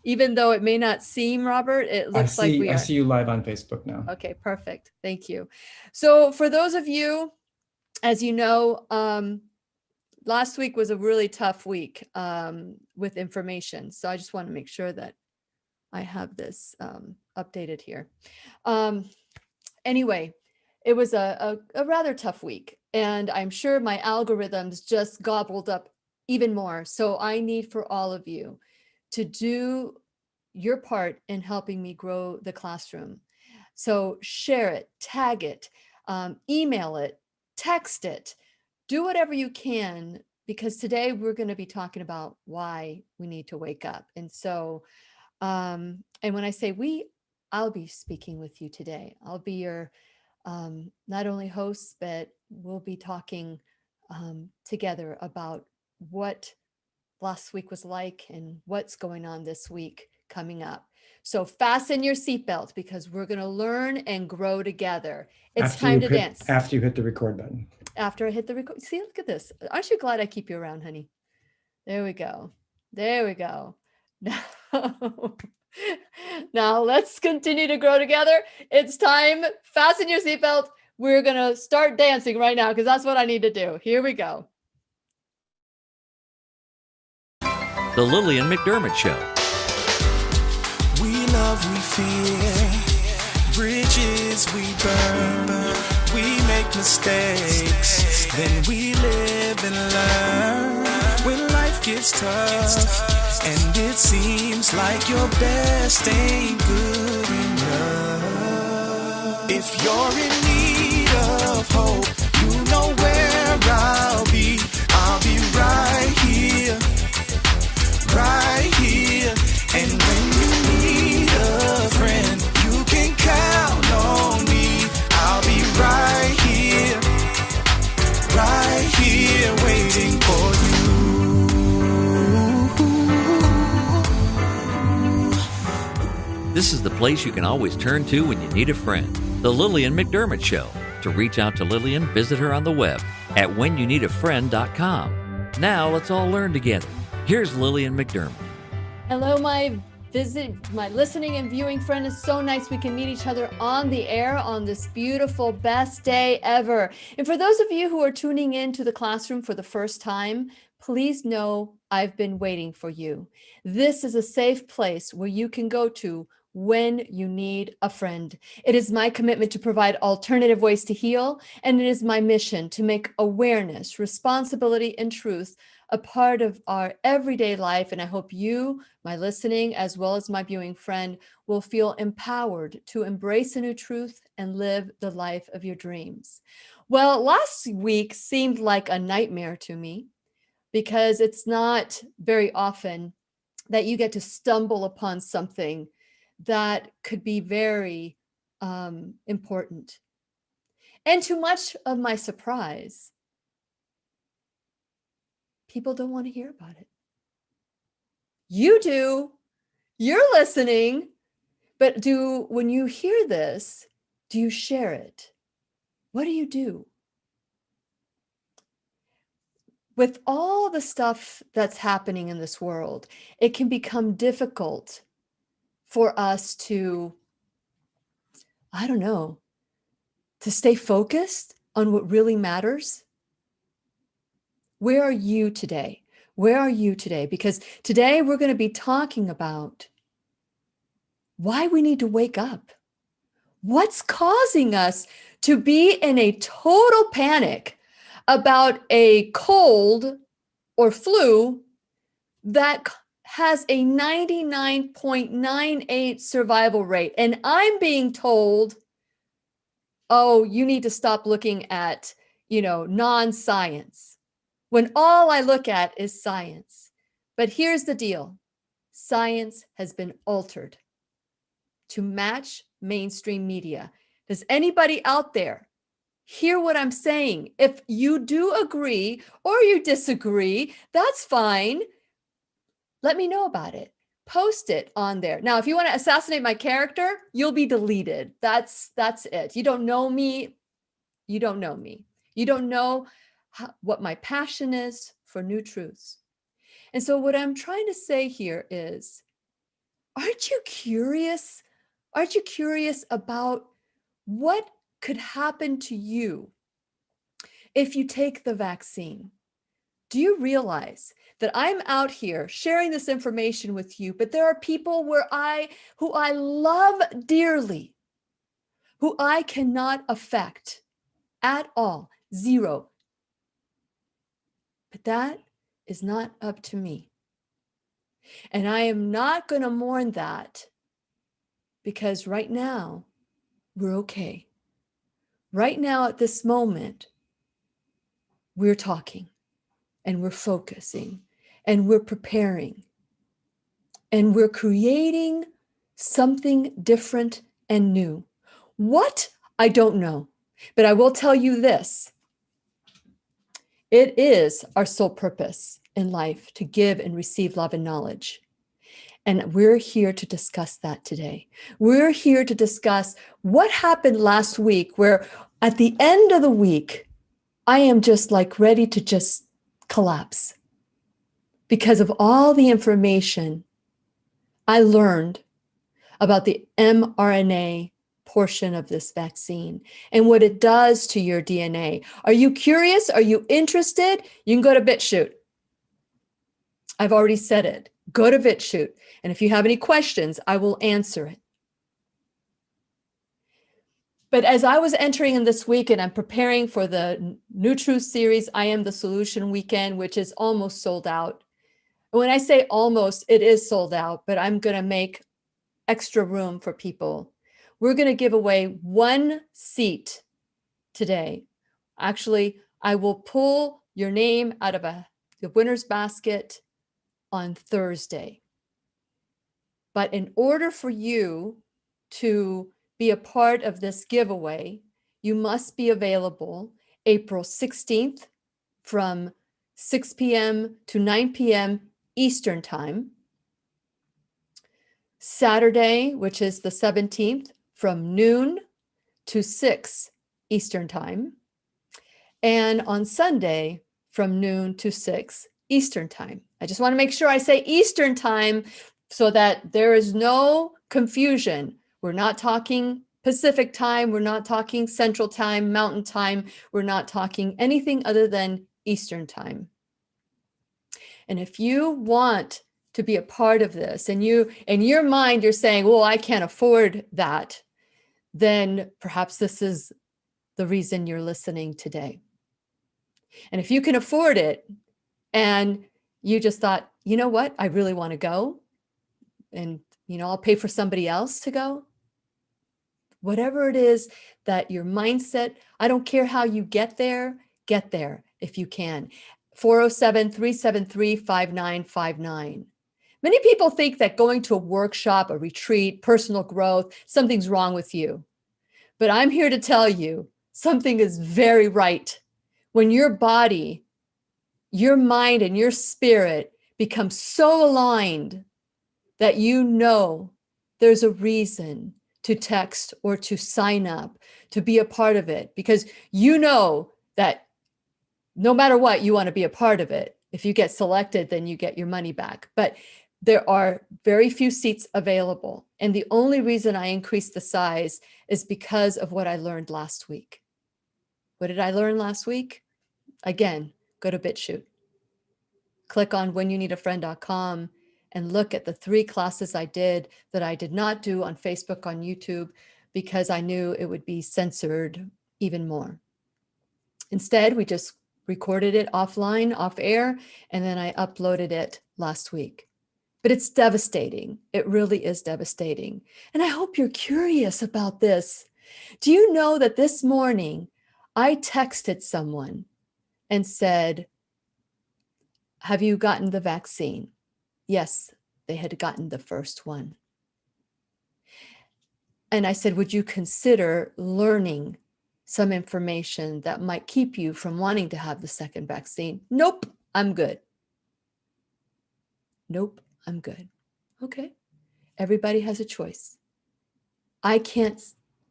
Even though it may not seem, Robert, it looks like we I are. see you live on Facebook now. Okay, perfect. Thank you. So for those of you, as you know, last week was a really tough week with information. So I just want to make sure that I have this updated here. Anyway, it was a rather tough week, and I'm sure my algorithms just gobbled up even more. So I need for all of you to do your part in helping me grow the classroom. So share it, tag it, email it, text it, do whatever you can, because today we're going to be talking about why we need to wake up. And so, and when I say we, I'll be speaking with you today. I'll be your not only hosts, but we'll be talking together about what last week was like and what's going on this week coming up. So fasten your seatbelt because we're going to learn and grow together. It's time to dance. After you hit the record button. After I hit the record. See, look at this. Aren't you glad I keep you around, honey? There we go. There we go. Now let's continue to grow together. It's time. Fasten your seatbelt. We're going to start dancing right now because that's what I need to do. Here we go. The Lillian McDermott Show. We love, we fear, bridges we burn, we make mistakes, then we live and learn. When life gets tough, and it seems like your best ain't good enough. If you're in need of hope, you know where I'll be right here. Right here, and when you need a friend, you can count on me. I'll be right here, waiting for you. This is the place you can always turn to when you need a friend. The Lillian McDermott Show. To reach out to Lillian, visit her on the web at whenyouneedafriend.com. Now let's all learn together. Here's Lillian McDermott. Hello, my listening and viewing friend. It's so nice we can meet each other on the air on this beautiful, best day ever. And for those of you who are tuning in to the classroom for the first time, please know I've been waiting for you. This is a safe place where you can go to when you need a friend. It is my commitment to provide alternative ways to heal, and it is my mission to make awareness, responsibility, and truth a part of our everyday life. And I hope you, my listening, as well as my viewing friend, will feel empowered to embrace a new truth and live the life of your dreams. Well, last week seemed like a nightmare to me because it's not very often that you get to stumble upon something that could be very important. And to much of my surprise, people don't want to hear about it. You do. You're listening. But when you hear this, do you share it? What do you do? With all the stuff that's happening in this world, it can become difficult for us to, to stay focused on what really matters. Where are you today? Where are you today? Because today we're going to be talking about why we need to wake up. What's causing us to be in a total panic about a cold or flu that has a 99.98 survival rate. And I'm being told, oh, you need to stop looking at, non-science. When all I look at is science. But here's the deal. Science has been altered to match mainstream media. Does anybody out there hear what I'm saying? If you do agree or you disagree, that's fine. Let me know about it. Post it on there. Now, if you want to assassinate my character, you'll be deleted. That's it. You don't know me. You don't know me. You don't know what my passion is for new truths. And so what I'm trying to say here is aren't you curious? Aren't you curious about what could happen to you if you take the vaccine? Do you realize that I'm out here sharing this information with you, but there are people who I love dearly, who I cannot affect at all, zero. But that is not up to me. And I am not going to mourn that, because right now we're okay. Right now at this moment, we're talking and we're focusing and we're preparing and we're creating something different and new. What? I don't know, but I will tell you this. It is our sole purpose in life to give and receive love and knowledge. And we're here to discuss that today. We're here to discuss what happened last week, where at the end of the week, I am just like ready to just collapse because of all the information I learned about the mRNA portion of this vaccine and what it does to your DNA. Are you curious? Are you interested? You can go to BitChute. I've already said it. Go to BitChute. And if you have any questions, I will answer it. But as I was entering in this week and I'm preparing for the New Truth series, I Am the Solution weekend, which is almost sold out. And when I say almost, it is sold out, but I'm going to make extra room for people. We're going to give away 1 seat today. Actually, I will pull your name out of the winner's basket on Thursday. But in order for you to be a part of this giveaway, you must be available April 16th from 6 p.m. to 9 p.m. Eastern Time. Saturday, which is the 17th, from noon to 6 Eastern Time. And on Sunday, from noon to 6 Eastern Time. I just want to make sure I say Eastern Time so that there is no confusion. We're not talking Pacific Time. We're not talking Central Time, Mountain Time. We're not talking anything other than Eastern Time. And if you want to be a part of this and you, in your mind, you're saying, well, I can't afford that, then perhaps this is the reason you're listening today. And if you can afford it and you just thought, you know what, I really want to go, and I'll pay for somebody else to go. Whatever it is that your mindset, I don't care how you get there if you can. 407-373-5959. Many people think that going to a workshop, a retreat, personal growth, something's wrong with you. But I'm here to tell you something is very right. When your body, your mind, and your spirit become so aligned that you know there's a reason to text or to sign up, to be a part of it, because you know that no matter what, you want to be a part of it. If you get selected, then you get your money back. But there are very few seats available. And the only reason I increased the size is because of what I learned last week. What did I learn last week? Again, go to BitChute. Click on whenyouneedafriend.com and look at the 3 classes I did that I did not do on Facebook, on YouTube, because I knew it would be censored even more. Instead, we just recorded it offline, off air, and then I uploaded it last week. But it's devastating. It really is devastating. And I hope you're curious about this. Do you know that this morning I texted someone and said, have you gotten the vaccine? Yes, they had gotten the first one. And I said, would you consider learning some information that might keep you from wanting to have the second vaccine? Nope, I'm good. Nope, I'm good. Okay, everybody has a choice. I can't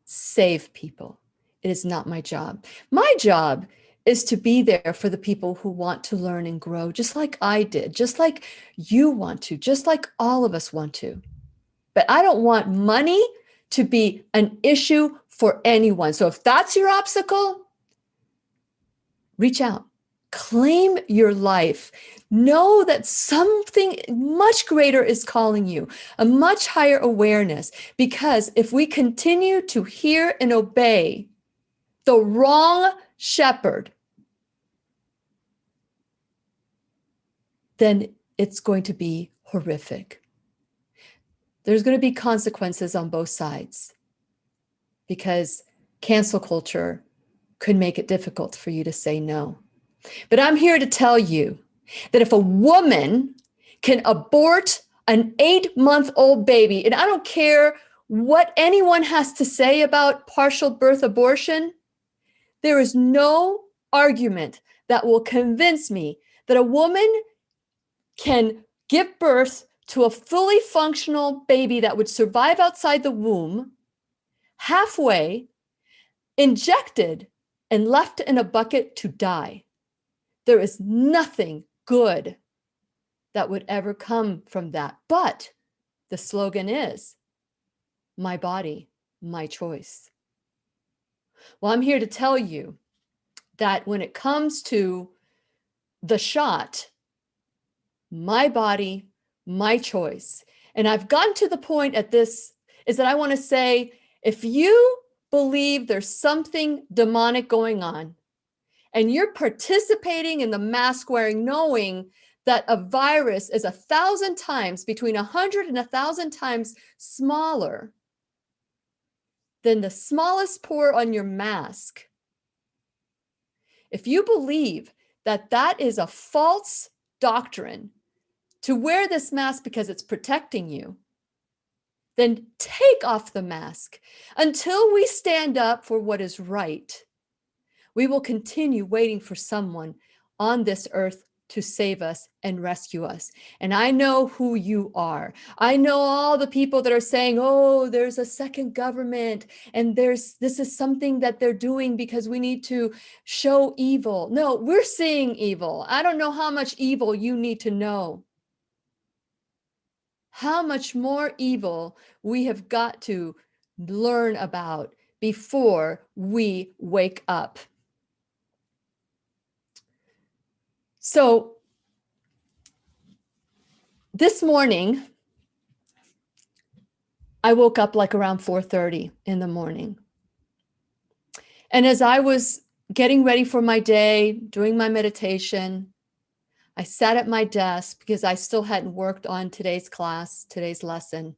save people. It is not my job. My job is to be there for the people who want to learn and grow, just like I did, just like you want to, just like all of us want to. but I don't want money to be an issue for anyone. So if that's your obstacle, reach out, claim your life. Know that something much greater is calling you, a much higher awareness. Because if we continue to hear and obey the wrong shepherd, then it's going to be horrific. There's going to be consequences on both sides, because cancel culture could make it difficult for you to say no. But I'm here to tell you that if a woman can abort an 8-month-old baby, and I don't care what anyone has to say about partial birth abortion, there is no argument that will convince me that a woman can give birth to a fully functional baby that would survive outside the womb, halfway, injected, and left in a bucket to die. There is nothing good that would ever come from that. But the slogan is, my body, my choice. Well, I'm here to tell you that when it comes to the shot, my body, my choice. And I've gotten to the point at this is that I want to say, if you believe there's something demonic going on and you're participating in the mask wearing, knowing that a virus is 1,000 times, between 100 and 1,000 times smaller than the smallest pore on your mask. If you believe that that is a false doctrine to wear this mask because it's protecting you, then take off the mask. Until we stand up for what is right, we will continue waiting for someone on this earth to save us and rescue us. And I know who you are. I know all the people that are saying, oh, there's a second government and this is something that they're doing because we need to show evil. No, we're seeing evil. I don't know how much evil you need to know. How much more evil we have got to learn about before we wake up. So this morning, I woke up like around 4:30 in the morning. And as I was getting ready for my day, doing my meditation, I sat at my desk because I still hadn't worked on today's class, today's lesson.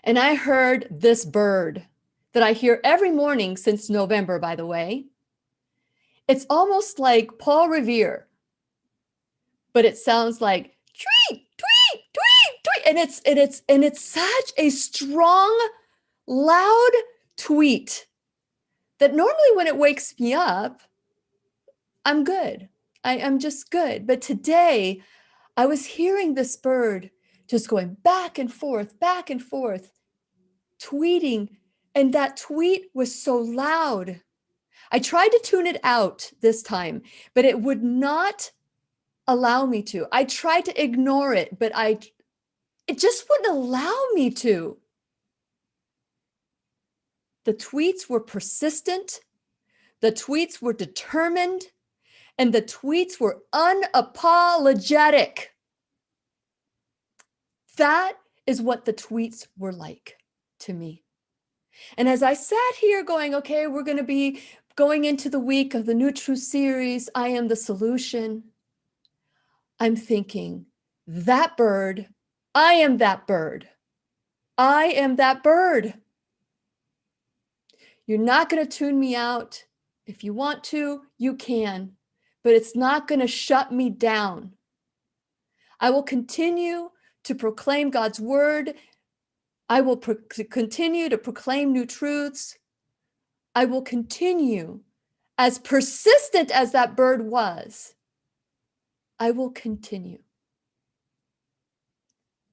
And I heard this bird that I hear every morning since November, by the way. It's almost like Paul Revere, but it sounds like tweet, tweet, tweet, tweet. And it's such a strong, loud tweet that normally when it wakes me up, I'm good. I'm just good. But today I was hearing this bird just going back and forth, tweeting. And that tweet was so loud. I tried to tune it out this time, but it would not allow me to. I tried to ignore it, but it just wouldn't allow me to. The tweets were persistent. The tweets were determined. And the tweets were unapologetic. That is what the tweets were like to me. And as I sat here going, okay, we're going to be going into the week of the New Truth series, I Am the Solution. I'm thinking, that bird, I am that bird. I am that bird. You're not going to tune me out. If you want to, you can, but it's not going to shut me down. I will continue to proclaim God's word. I will continue to proclaim new truths. I will continue, as persistent as that bird was, I will continue.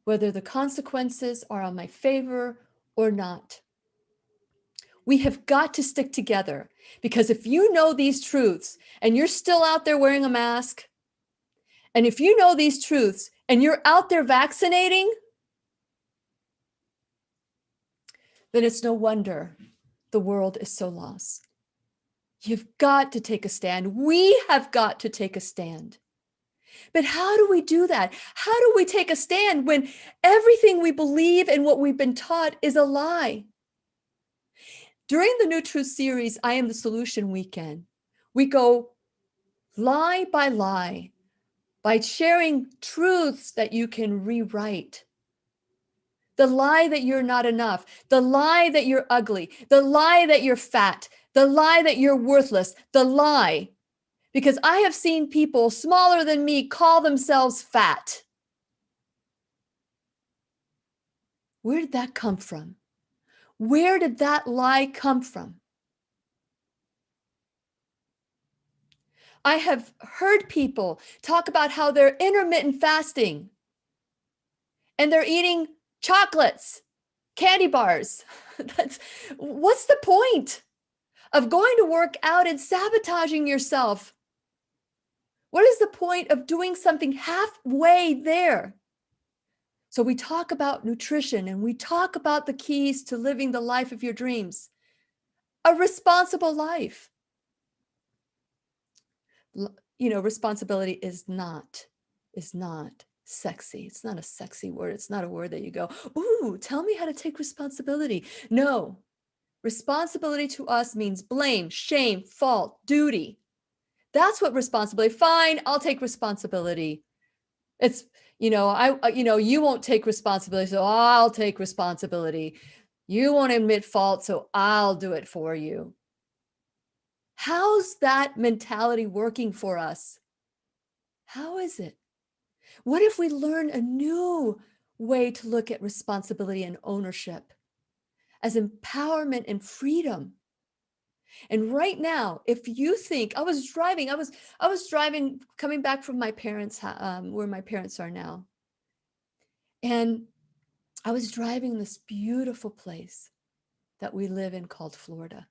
Whether the consequences are on my favor or not. We have got to stick together, because if you know these truths and you're still out there wearing a mask, and if you know these truths and you're out there vaccinating, then it's no wonder the world is so lost. You've got to take a stand. We have got to take a stand. But how do we do that? How do we take a stand when everything we believe and what we've been taught is a lie? During the New Truth series, I Am the Solution weekend, we go lie by sharing truths that you can rewrite. The lie that you're not enough, the lie that you're ugly, the lie that you're fat, the lie that you're worthless, the lie. Because I have seen people smaller than me call themselves fat. Where did that come from? Where did that lie come from? I have heard people talk about how they're intermittent fasting and they're eating chocolates, candy bars. What's the point of going to work out and sabotaging yourself? What is the point of doing something halfway there? So we talk about nutrition and we talk about the keys to living the life of your dreams, a responsible life. You know, responsibility is not sexy. It's not a sexy word. It's not a word that you go, ooh, tell me how to take responsibility. No, responsibility to us means blame, shame, fault, duty. That's what responsibility. Fine, I'll take responsibility. It's, you won't take responsibility, so I'll take responsibility. You won't admit fault, so I'll do it for you. How's that mentality working for us? How is it? What if we learn a new way to look at responsibility and ownership as empowerment and freedom? And right now, if you think, I was driving, coming back from my parents' where my parents are now. And I was driving this beautiful place that we live in called Florida.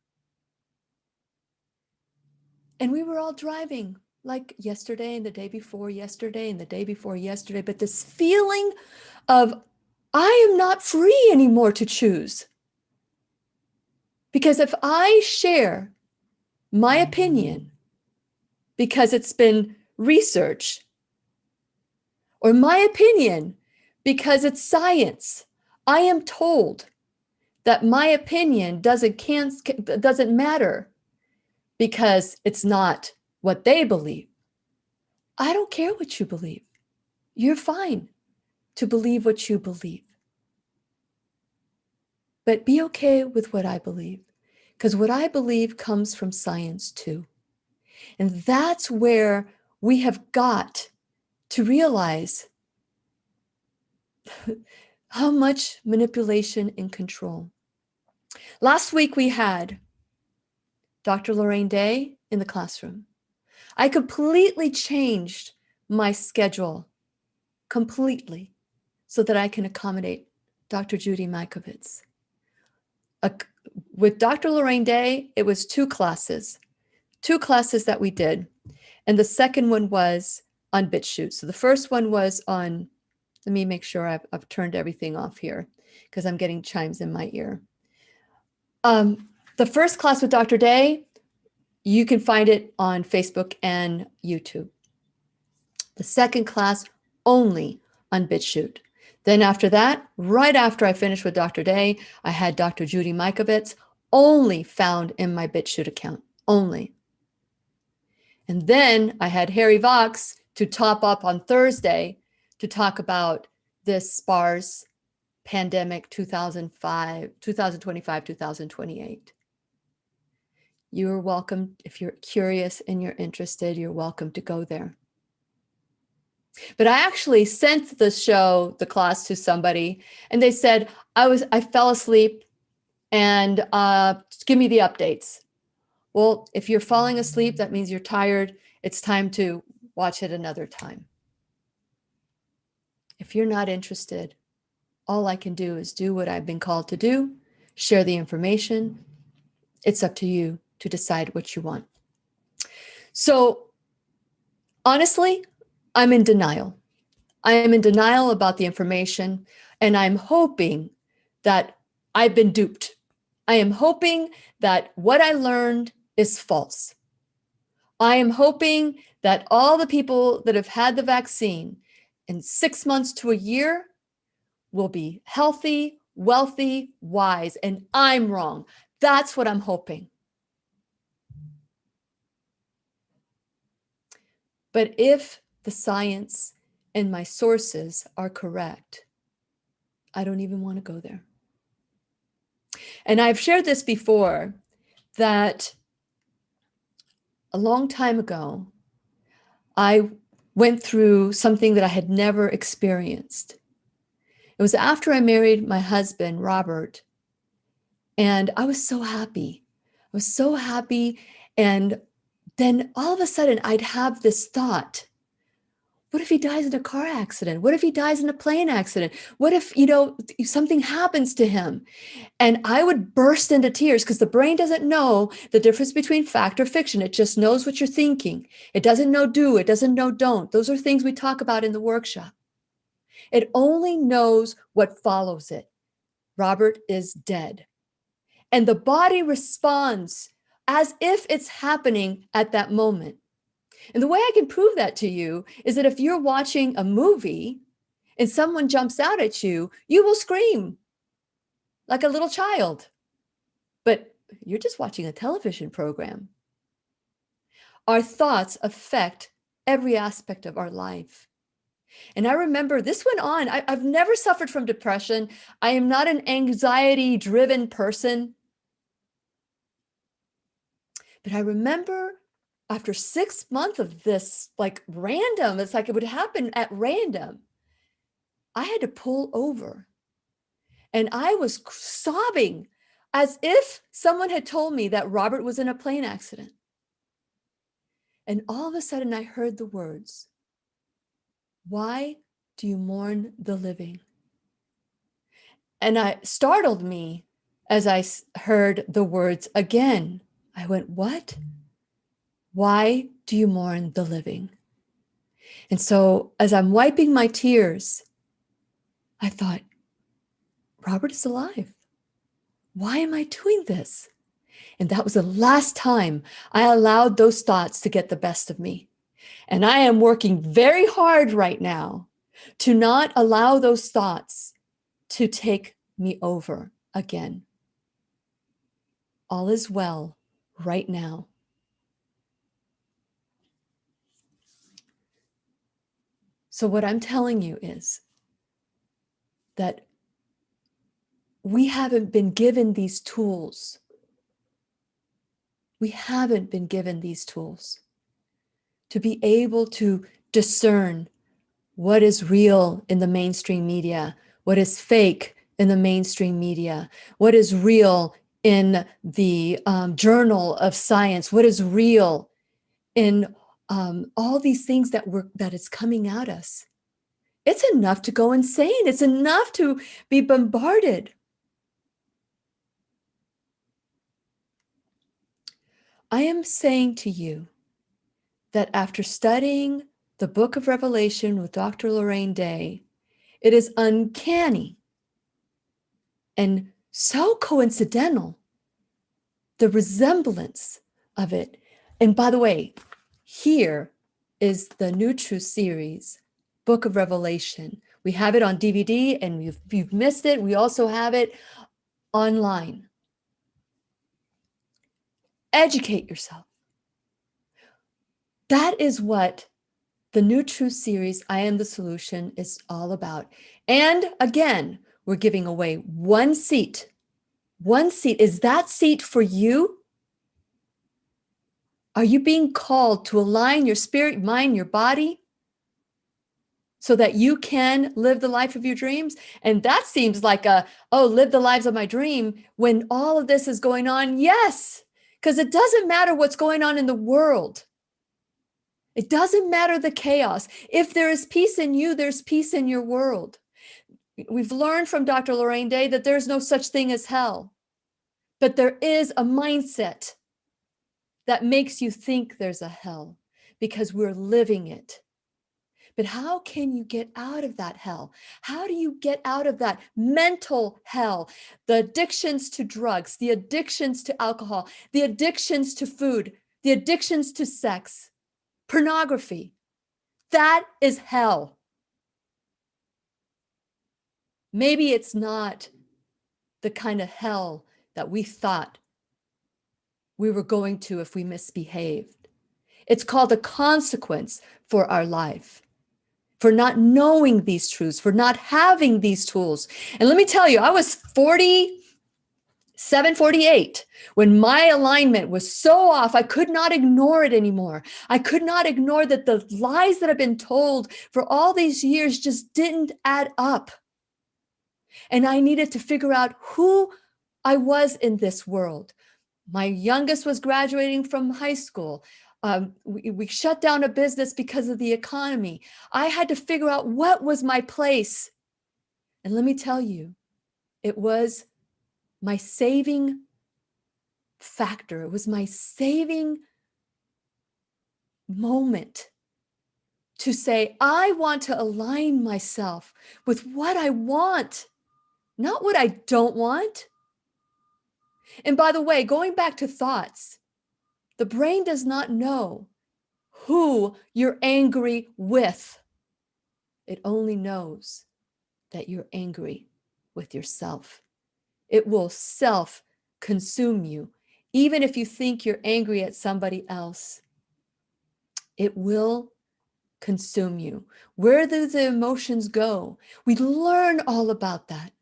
And we were all driving like yesterday and the day before yesterday and the day before yesterday. But this feeling of, I am not free anymore to choose. Because if I share my opinion because it's been researched, or my opinion because it's science, I am told that my opinion doesn't matter because it's not what they believe. I don't care what you believe. You're fine to believe what you believe. But be okay with what I believe, because what I believe comes from science too. And that's where we have got to realize how much manipulation and control. Last week we had Dr. Lorraine Day in the classroom. I completely changed my schedule completely so that I can accommodate Dr. Judy Mikovits. With Dr. Lorraine Day, it was two classes that we did. And the second one was on BitChute. So the first one was on, let me make sure I've turned everything off here because I'm getting chimes in my ear. The first class with Dr. Day, you can find it on Facebook and YouTube. The second class only on BitChute. Then after that, right after I finished with Dr. Day, I had Dr. Judy Mikovits only found in my BitChute account, only. And then I had Harry Vox to top up on Thursday to talk about this SPARS pandemic 2025-2028. You're welcome. If you're curious and you're interested, you're welcome to go there. But I actually sent the class to somebody and they said, I fell asleep and give me the updates. Well, if you're falling asleep, that means you're tired. It's time to watch it another time. If you're not interested, all I can do is do what I've been called to do, share the information. It's up to you to decide what you want. So honestly, I'm in denial. I am in denial about the information, and I'm hoping that I've been duped. I am hoping that what I learned is false. I am hoping that all the people that have had the vaccine in 6 months to a year will be healthy, wealthy, wise, and I'm wrong. That's what I'm hoping. But if the science and my sources are correct, I don't even want to go there. And I've shared this before, that a long time ago, I went through something that I had never experienced. It was after I married my husband, Robert, and I was so happy. I was so happy. And then all of a sudden, I'd have this thought: what if he dies in a car accident? What if he dies in a plane accident? What if, something happens to him? And I would burst into tears, because the brain doesn't know the difference between fact or fiction. It just knows what you're thinking. It doesn't know do, it doesn't know don't. Those are things we talk about in the workshop. It only knows what follows it. Robert is dead. And the body responds as if it's happening at that moment. And the way I can prove that to you is that if you're watching a movie and someone jumps out at you, you will scream like a little child. But you're just watching a television program. Our thoughts affect every aspect of our life. And I remember this went on. I've never suffered from depression. I am not an anxiety-driven person. But I remember after 6 months of this, like random, it's like it would happen at random, I had to pull over. And I was sobbing as if someone had told me that Robert was in a plane accident. And all of a sudden I heard the words, "Why do you mourn the living?" And it startled me as I heard the words again. I went, "What? Why do you mourn the living?" And so as I'm wiping my tears, I thought, Robert is alive. Why am I doing this? And that was the last time I allowed those thoughts to get the best of me. And I am working very hard right now to not allow those thoughts to take me over again. All is well right now. So what I'm telling you is that we haven't been given these tools. We haven't been given these tools to be able to discern what is real in the mainstream media, what is fake in the mainstream media, what is real in the journal of science, what is real in all these things that is coming at us. It's enough to go insane. It's enough to be bombarded. I am saying to you that after studying the book of Revelation with Dr. Lorraine Day, it is uncanny and so coincidental, the resemblance of it. And by the way, here is the New Truth series, Book of Revelation. We have it on DVD, and if you've missed it, we also have it online. Educate yourself. That is what the New Truth series, I Am the Solution, is all about. And again, we're giving away one seat. One seat. Is that seat for you? Are you being called to align your spirit, mind, your body so that you can live the life of your dreams? And that seems like live the lives of my dream when all of this is going on. Yes, because it doesn't matter what's going on in the world. It doesn't matter the chaos. If there is peace in you, there's peace in your world. We've learned from Dr. Lorraine Day that there's no such thing as hell, but there is a mindset that makes you think there's a hell because we're living it. But how can you get out of that hell? How do you get out of that mental hell? The addictions to drugs, the addictions to alcohol, the addictions to food, the addictions to sex, pornography. That is hell. Maybe it's not the kind of hell that we thought we were going to if we misbehaved. It's called a consequence for our life, for not knowing these truths, for not having these tools. And let me tell you, I was 47, 48 when my alignment was so off, I could not ignore it anymore. I could not ignore that the lies that I've been told for all these years just didn't add up. And I needed to figure out who I was in this world. My youngest was graduating from high school. We shut down a business because of the economy. I had to figure out what was my place. And let me tell you, it was my saving factor. It was my saving moment to say, I want to align myself with what I want, not what I don't want. And by the way, going back to thoughts, the brain does not know who you're angry with. It only knows that you're angry with yourself. It will self-consume you. Even if you think you're angry at somebody else, it will consume you. Where do the emotions go? We learn all about that.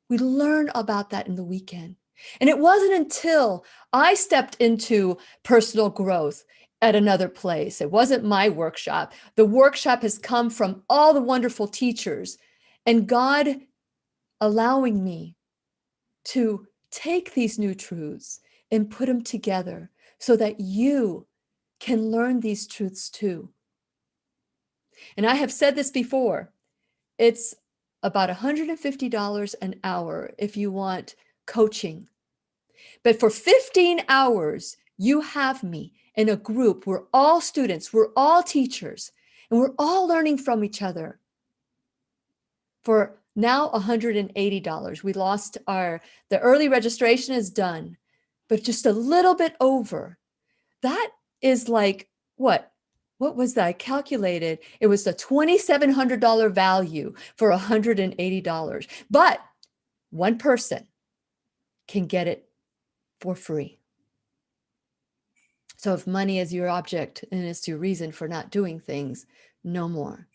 We learn about that in the weekend. And it wasn't until I stepped into personal growth at another place. It wasn't my workshop. The workshop has come from all the wonderful teachers and God allowing me to take these new truths and put them together so that you can learn these truths too. And I have said this before, it's about $150 an hour if you want coaching. But for 15 hours, you have me in a group. We're all students, we're all teachers, and we're all learning from each other. For now, $180. We lost the early registration is done, but just a little bit over. That is like, what was that? I calculated. It was a $2,700 value for $180. But one person can get it for free. So if money is your object and it's your reason for not doing things, no more.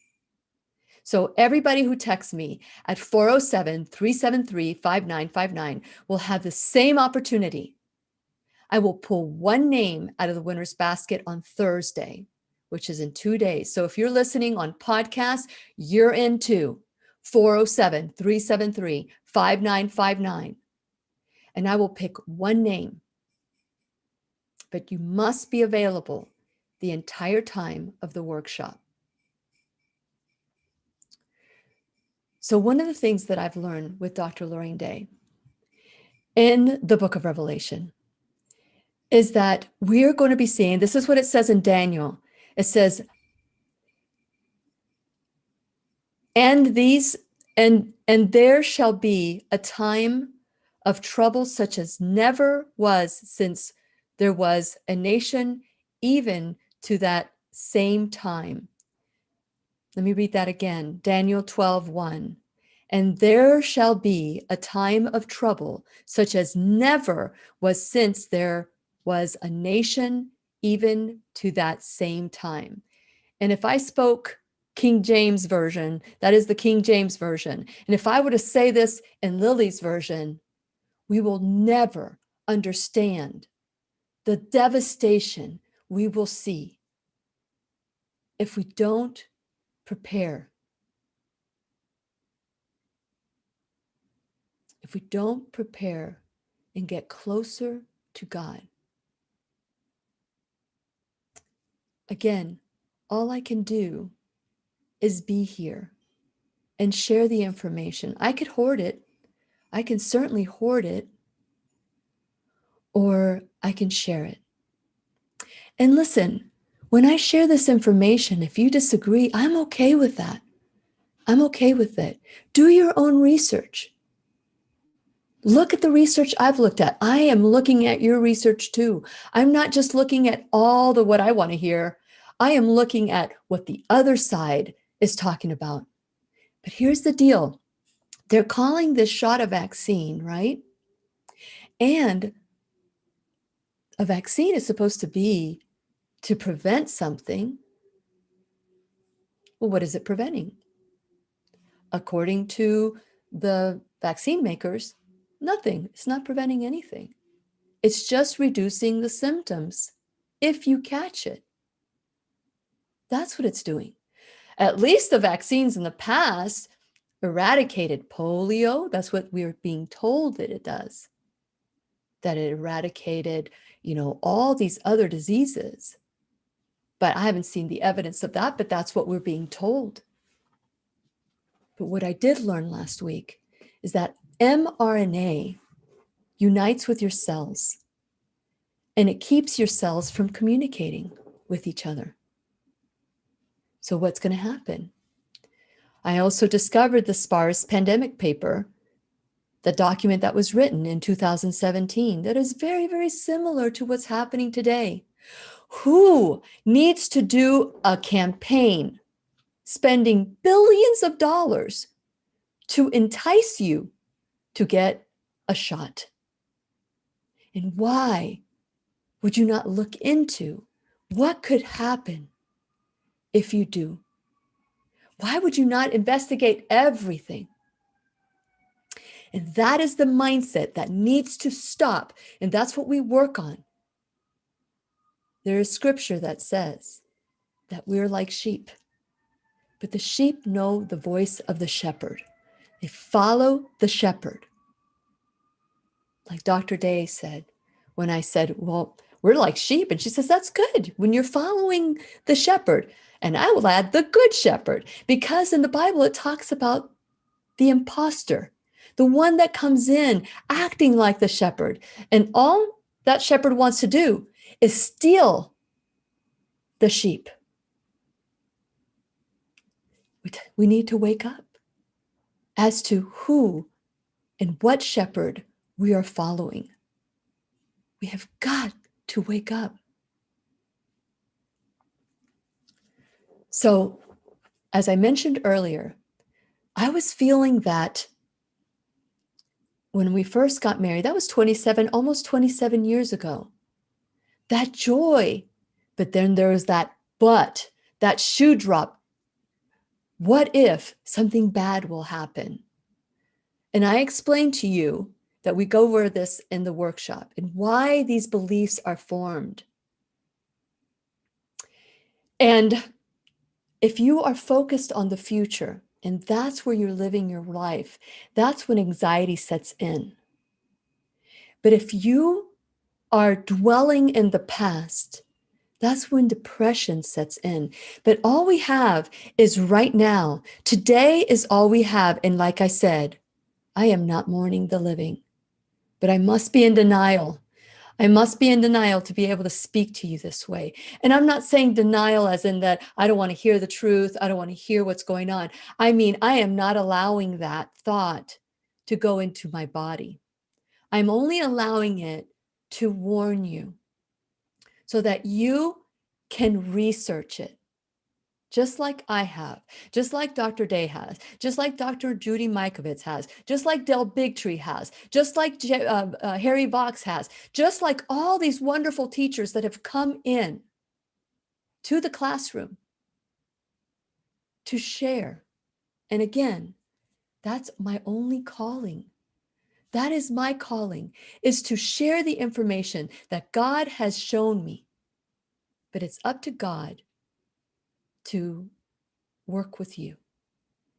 So everybody who texts me at 407-373-5959 will have the same opportunity. I will pull one name out of the winner's basket on Thursday, which is in 2 days. So if you're listening on podcast, you're in too. 407-373-5959. And I will pick one name, but you must be available the entire time of the workshop. So one of the things that I've learned with Dr. Lorraine Day in the book of Revelation is that we're going to be seeing, this is what it says in Daniel. It says, and there shall be a time of trouble such as never was since there was a nation, even to that same time. Let me read that again. Daniel 12:1. And there shall be a time of trouble such as never was since there was a nation, even to that same time. And if I spoke King James Version, that is the King James Version. And if I were to say this in Lily's version, we will never understand the devastation we will see if we don't prepare. If we don't prepare and get closer to God. Again, all I can do is be here and share the information. I could hoard it. I can certainly hoard it, or I can share it. And listen, When I share this information, if you disagree, I'm okay with that. I'm okay with it. Do your own research. Look at the research I've looked at. I am looking at your research too. I'm not just looking at all the what I want to hear. I am looking at what the other side is talking about. But here's the deal. They're calling this shot a vaccine, right? And a vaccine is supposed to be to prevent something. Well, what is it preventing? According to the vaccine makers, nothing. It's not preventing anything. It's just reducing the symptoms if you catch it. That's what it's doing. At least the vaccines in the past eradicated polio. That's what we're being told that it does. That it eradicated, all these other diseases. But I haven't seen the evidence of that, but that's what we're being told. But what I did learn last week is that mRNA unites with your cells and it keeps your cells from communicating with each other. So what's going to happen? I also discovered the SPARS pandemic paper, the document that was written in 2017, that is very, very similar to what's happening today. Who needs to do a campaign spending billions of dollars to entice you to get a shot? And why would you not look into what could happen if you do? Why would you not investigate everything? And that is the mindset that needs to stop. And that's what we work on. There is scripture that says that we're like sheep, but the sheep know the voice of the shepherd. They follow the shepherd. Like Dr. Day said, when I said, well, we're like sheep. And she says, that's good when you're following the shepherd. And I will add the good shepherd, because in the Bible, it talks about the imposter, the one that comes in acting like the shepherd. And all that shepherd wants to do is steal the sheep. We need to wake up as to who and what shepherd we are following. We have got to wake up. So, as I mentioned earlier, I was feeling that when we first got married, that was almost 27 years ago, that joy. But then there's that shoe drop. What if something bad will happen? And I explained to you that we go over this in the workshop and why these beliefs are formed. And if you are focused on the future, and that's where you're living your life, that's when anxiety sets in. But if you are dwelling in the past, that's when depression sets in. But all we have is right now. Today is all we have. And like I said, I am not mourning the living, but I must be in denial. I must be in denial to be able to speak to you this way. And I'm not saying denial as in that I don't want to hear the truth. I don't want to hear what's going on. I mean, I am not allowing that thought to go into my body. I'm only allowing it to warn you so that you can research it. Just like I have, just like Dr. Day has, just like Dr. Judy Mikovits has, just like Del Bigtree has, just like Harry Vox has, just like all these wonderful teachers that have come in to the classroom to share. And again, that's my only calling. That is my calling, is to share the information that God has shown me. But it's up to God to work with you.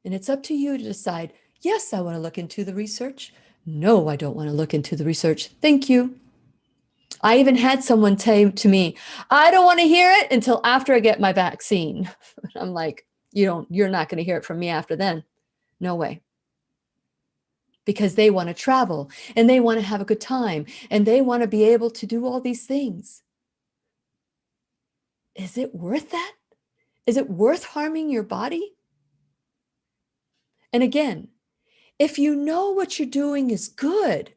And it's up to you to decide, yes, I want to look into the research. No, I don't want to look into the research. Thank you. I even had someone say to me, I don't want to hear it until after I get my vaccine. I'm like, you're not going to hear it from me after then. No way. Because they want to travel and they want to have a good time and they want to be able to do all these things. is it worth that? Is it worth harming your body? And again, if you know what you're doing is good,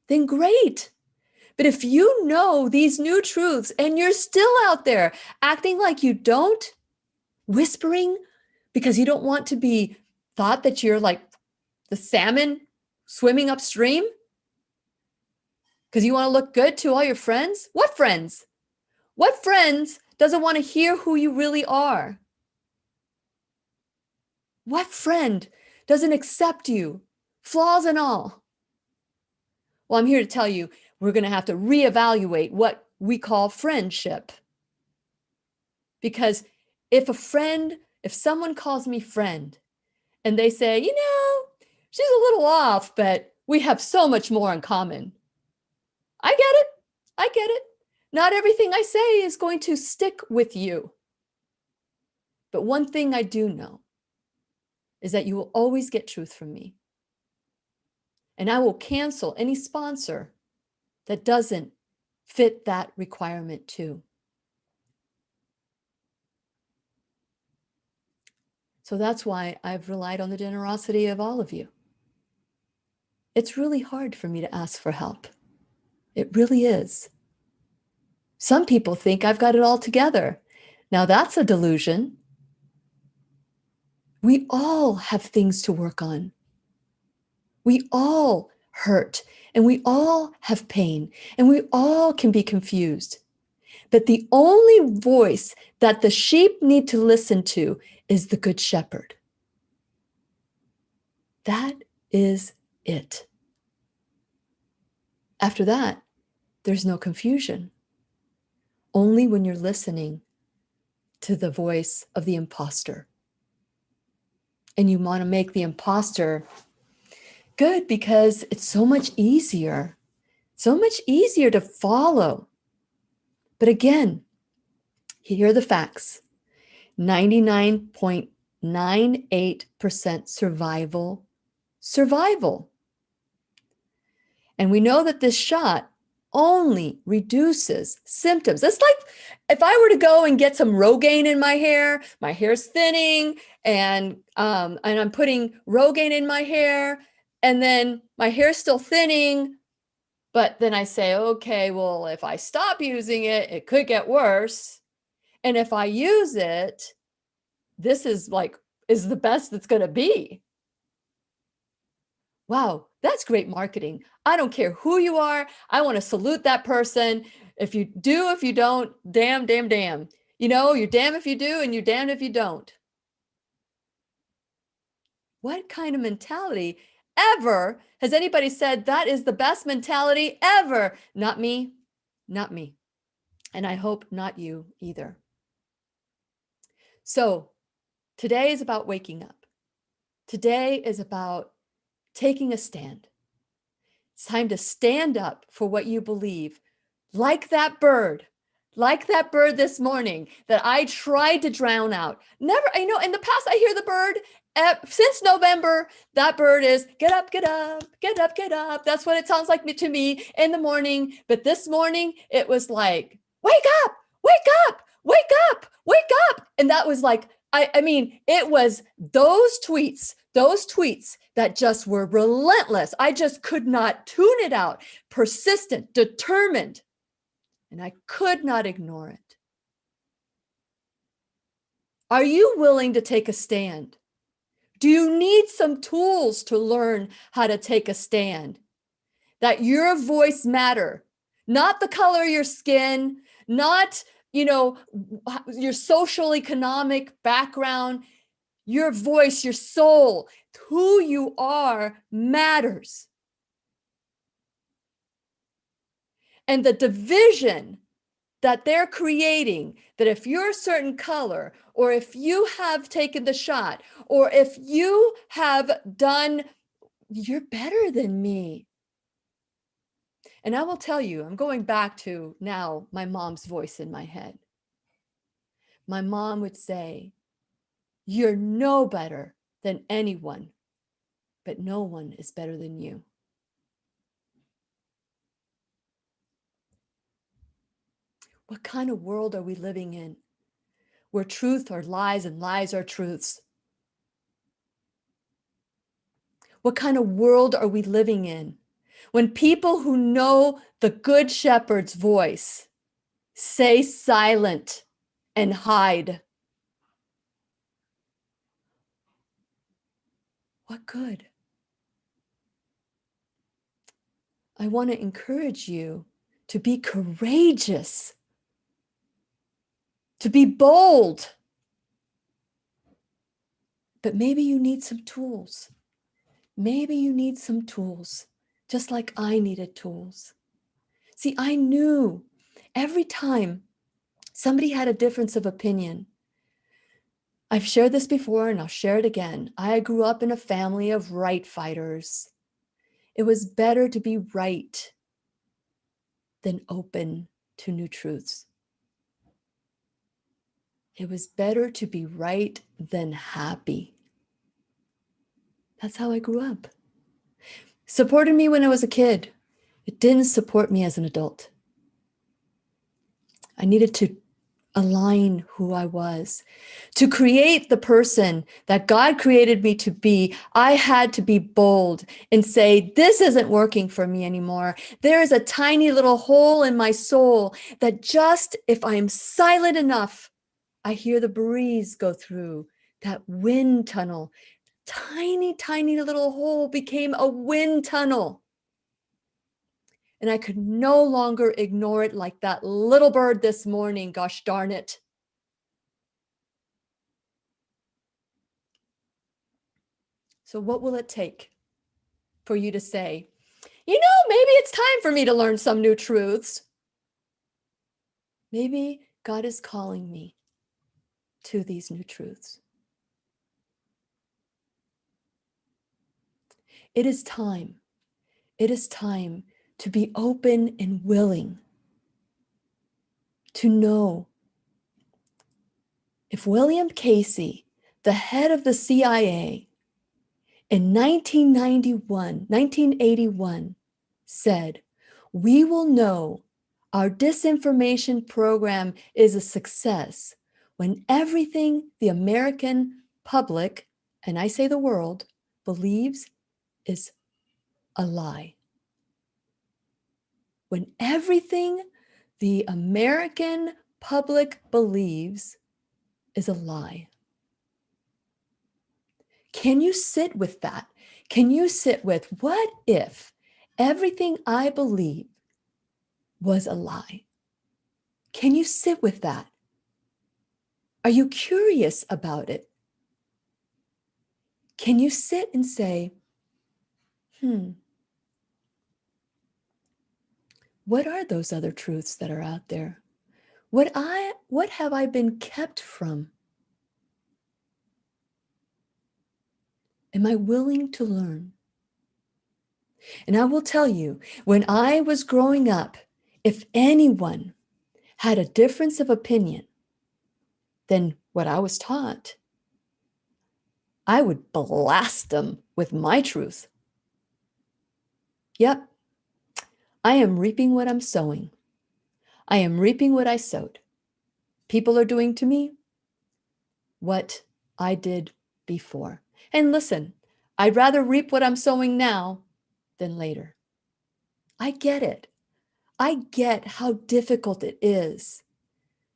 then great. But if you know these new truths and you're still out there acting like you don't, whispering because you don't want to be thought that you're like the salmon swimming upstream, because you want to look good to all your friends? What friends? What friends doesn't want to hear who you really are? What friend doesn't accept you, flaws and all? Well, I'm here to tell you, we're going to have to reevaluate what we call friendship. Because if someone calls me friend and they say, she's a little off, but we have so much more in common. I get it. Not everything I say is going to stick with you. But one thing I do know is that you will always get truth from me. And I will cancel any sponsor that doesn't fit that requirement too. So that's why I've relied on the generosity of all of you. It's really hard for me to ask for help. It really is. Some people think I've got it all together. Now that's a delusion. We all have things to work on. We all hurt, and we all have pain, and we all can be confused. But the only voice that the sheep need to listen to is the Good Shepherd. That is it. After that, there's no confusion. Only when you're listening to the voice of the imposter. And you want to make the imposter good because it's so much easier to follow. But again, here are the facts. 99.98% survival. And we know that this shot only reduces symptoms. It's like if I were to go and get some Rogaine in my hair's thinning, and I'm putting Rogaine in my hair, and then my hair's still thinning, but then I say, okay, well, if I stop using it, it could get worse. And if I use it, this is the best it's going to be. Wow, that's great marketing. I don't care who you are. I want to salute that person. If you do, if you don't, damn. You're damn if you do and you're damned if you don't. What kind of mentality ever has anybody said that is the best mentality ever? Not me. And I hope not you either. So today is about waking up. Today is about taking a stand. It's time to stand up for what you believe. Like that bird this morning that I tried to drown out. Never, in the past, I hear the bird since November. That bird is get up, get up, get up, get up. That's what it sounds like to me in the morning. But this morning it was like, wake up, wake up, wake up, wake up. And that was like, it was those tweets that just were relentless. I just could not tune it out. Persistent, determined. And I could not ignore it. Are you willing to take a stand? Do you need some tools to learn how to take a stand? That your voice matter, not the color of your skin, not, your social economic background, your voice, your soul, who you are matters. And the division that they're creating, that if you're a certain color, or if you have taken the shot, or if you have done, you're better than me. And I will tell you, I'm going back to now my mom's voice in my head. My mom would say, you're no better than anyone, but no one is better than you. What kind of world are we living in? Where truth are lies and lies are truths? What kind of world are we living in? When people who know the good shepherd's voice stay silent and hide. What good? I want to encourage you to be courageous, to be bold. But maybe you need some tools. Maybe you need some tools, just like I needed tools. See, I knew every time somebody had a difference of opinion. I've shared this before and I'll share it again. I grew up in a family of right fighters. It was better to be right than open to new truths. It was better to be right than happy. That's how I grew up. Supported me when I was a kid. It didn't support me as an adult. I needed to align who I was. To create the person that God created me to be, I had to be bold and say, this isn't working for me anymore. There is a tiny little hole in my soul that just if I'm silent enough, I hear the breeze go through that wind tunnel. Tiny, tiny little hole became a wind tunnel. And I could no longer ignore it like that little bird this morning, gosh darn it. So what will it take for you to say, maybe it's time for me to learn some new truths? Maybe God is calling me to these new truths. It is time. It is time to be open and willing to know if William Casey, the head of the CIA, in 1981, said, we will know our disinformation program is a success when everything the American public, and I say the world, believes is a lie. When everything the American public believes is a lie. Can you sit with that? Can you sit with, what if everything I believe was a lie? Can you sit with that? Are you curious about it? Can you sit and say, what are those other truths that are out there? What have I been kept from? Am I willing to learn? And I will tell you, when I was growing up, if anyone had a difference of opinion than what I was taught, I would blast them with my truth. Yep, I am reaping what I'm sowing. I am reaping what I sowed. People are doing to me what I did before. And listen, I'd rather reap what I'm sowing now than later. I get it. I get how difficult it is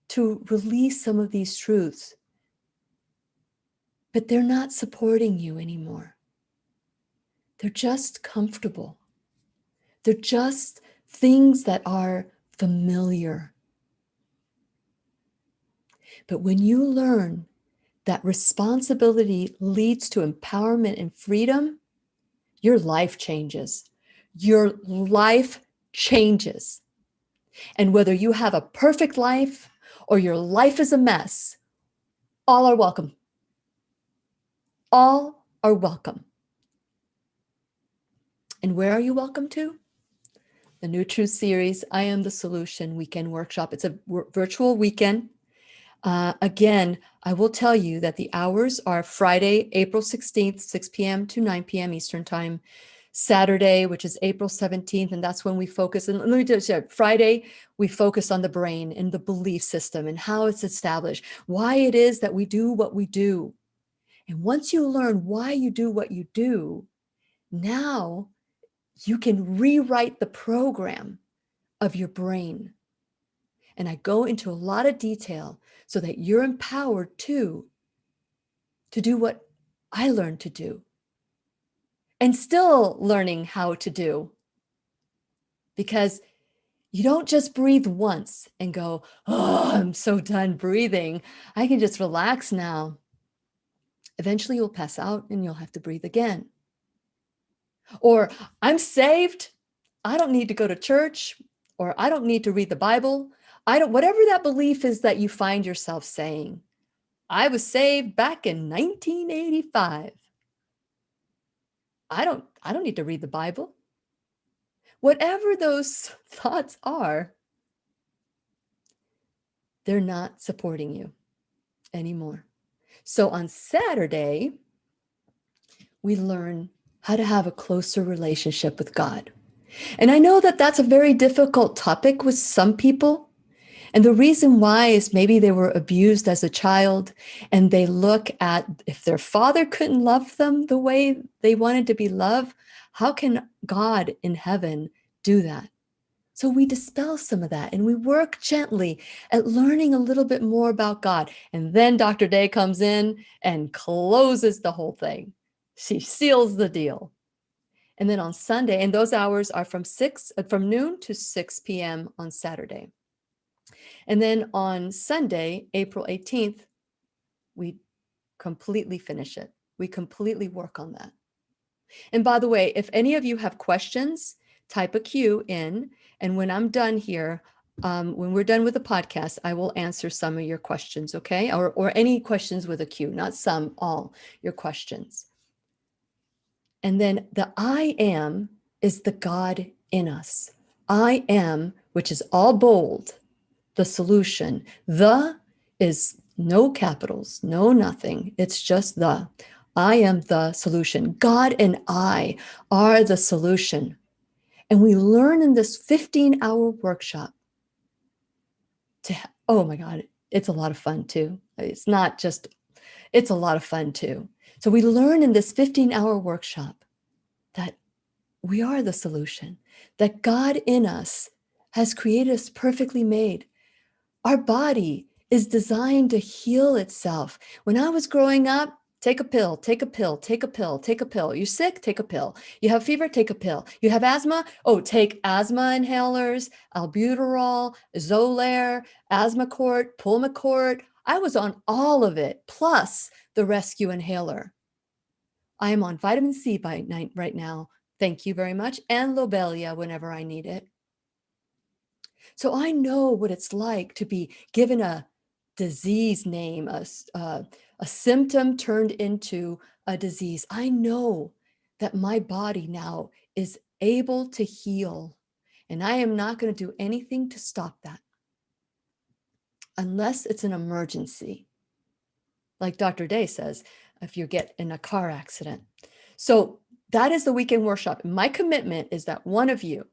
to release some of these truths, but they're not supporting you anymore. They're just comfortable. They're just things that are familiar. But when you learn that responsibility leads to empowerment and freedom, your life changes. Your life changes. And whether you have a perfect life or your life is a mess, all are welcome. All are welcome. And where are you welcome to? The New Truth series, I Am the Solution weekend workshop. It's a virtual weekend. Again, I will tell you that the hours are Friday, April 16th, 6 p.m. to 9 p.m. Eastern Time, Saturday, which is April 17th, and that's when we focus. And let me just share, Friday, we focus on the brain and the belief system and how it's established, why it is that we do what we do. And once you learn why you do what you do, now you can rewrite the program of your brain. And I go into a lot of detail so that you're empowered to do what I learned to do and still learning how to do. Because you don't just breathe once and go, oh, I'm so done breathing. I can just relax now. Eventually you'll pass out and you'll have to breathe again. Or I'm saved. I don't need to go to church, or I don't need to read the Bible. Whatever that belief is that you find yourself saying. I was saved back in 1985. I don't need to read the Bible. Whatever those thoughts are, they're not supporting you anymore. So on Saturday, we learn how to have a closer relationship with God. And I know that that's a very difficult topic with some people. And the reason why is maybe they were abused as a child and they look at if their father couldn't love them the way they wanted to be loved, how can God in heaven do that? So we dispel some of that and we work gently at learning a little bit more about God. And then Dr. Day comes in and closes the whole thing. She seals the deal. And then on Sunday, and those hours are from noon to 6 p.m. on Saturday. And then on Sunday, April 18th, we completely finish it. We completely work on that. And by the way, if any of you have questions, type a Q in. And when I'm done here, when we're done with the podcast, I will answer some of your questions, okay? Or any questions with a Q, not some, all your questions. And then the I am is the God in us. I am, which is all bold, the solution. The is no capitals, no nothing. It's just the. I am the solution. God and I are the solution. And we learn in this 15-hour workshop oh my God, it's a lot of fun too. It's not just, it's a lot of fun too. So we learn in this 15-hour workshop that we are the solution, that God in us has created us perfectly made. Our body is designed to heal itself. When I was growing up, take a pill, take a pill, take a pill, take a pill. You're sick, take a pill. You have fever, take a pill. You have asthma? Oh, take asthma inhalers, albuterol, Xolair, Asthmacort, Pulmicort. I was on all of it, plus the rescue inhaler. I am on vitamin C right now. Thank you very much. And Lobelia whenever I need it. So I know what it's like to be given a disease name, a symptom turned into a disease. I know that my body now is able to heal, and I am not going to do anything to stop that unless it's an emergency. Like Dr. Day says, if you get in a car accident. So that is the weekend workshop. My commitment is that one of you,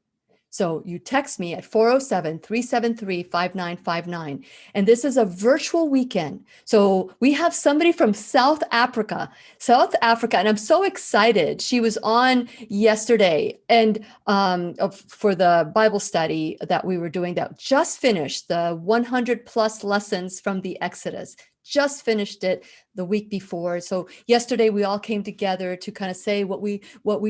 so you text me at 407-373-5959. And this is a virtual weekend. So we have somebody from South Africa, and I'm so excited. She was on yesterday and for the Bible study that we were doing that just finished, the 100 plus lessons from the Exodus. Just finished it the week before. So yesterday we all came together to kind of say what we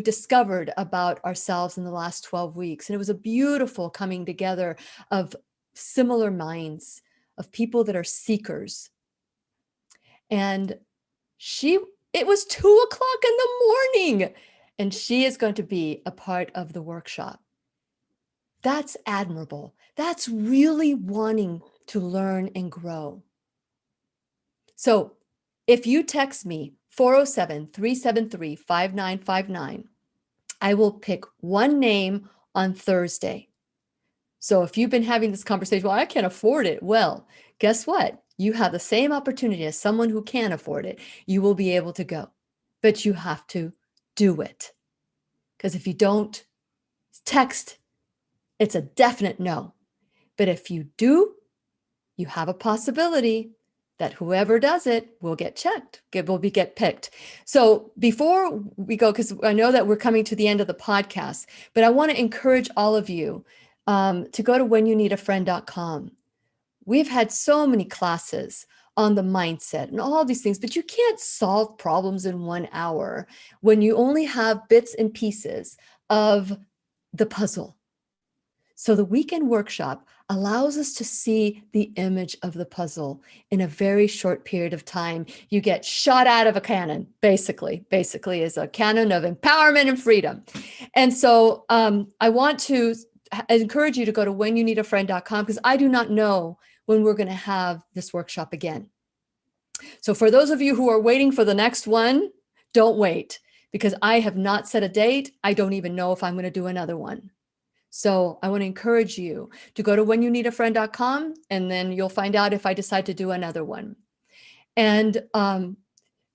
discovered about ourselves in the last 12 weeks. And it was a beautiful coming together of similar minds, of people that are seekers. And it was 2:00 in the morning, and she is going to be a part of the workshop. That's admirable. That's really wanting to learn and grow. So if you text me 407-373-5959, I will pick one name on Thursday. So if you've been having this conversation, well, I can't afford it. Well, guess what? You have the same opportunity as someone who can afford it. You will be able to go, but you have to do it. Because if you don't text, it's a definite no. But if you do, you have a possibility that whoever does it will get checked, will get picked. So before we go, because I know that we're coming to the end of the podcast, but I want to encourage all of you to go to whenyouneedafriend.com. We've had so many classes on the mindset and all these things, but you can't solve problems in 1 hour when you only have bits and pieces of the puzzle. So the weekend workshop allows us to see the image of the puzzle in a very short period of time. You get shot out of a cannon, basically is a cannon of empowerment and freedom. And so I want to encourage you to go to whenyouneedafriend.com, because I do not know when we're going to have this workshop again. So for those of you who are waiting for the next one, don't wait, because I have not set a date. I don't even know if I'm going to do another one. So I want to encourage you to go to whenyouneedafriend.com, and then you'll find out if I decide to do another one. And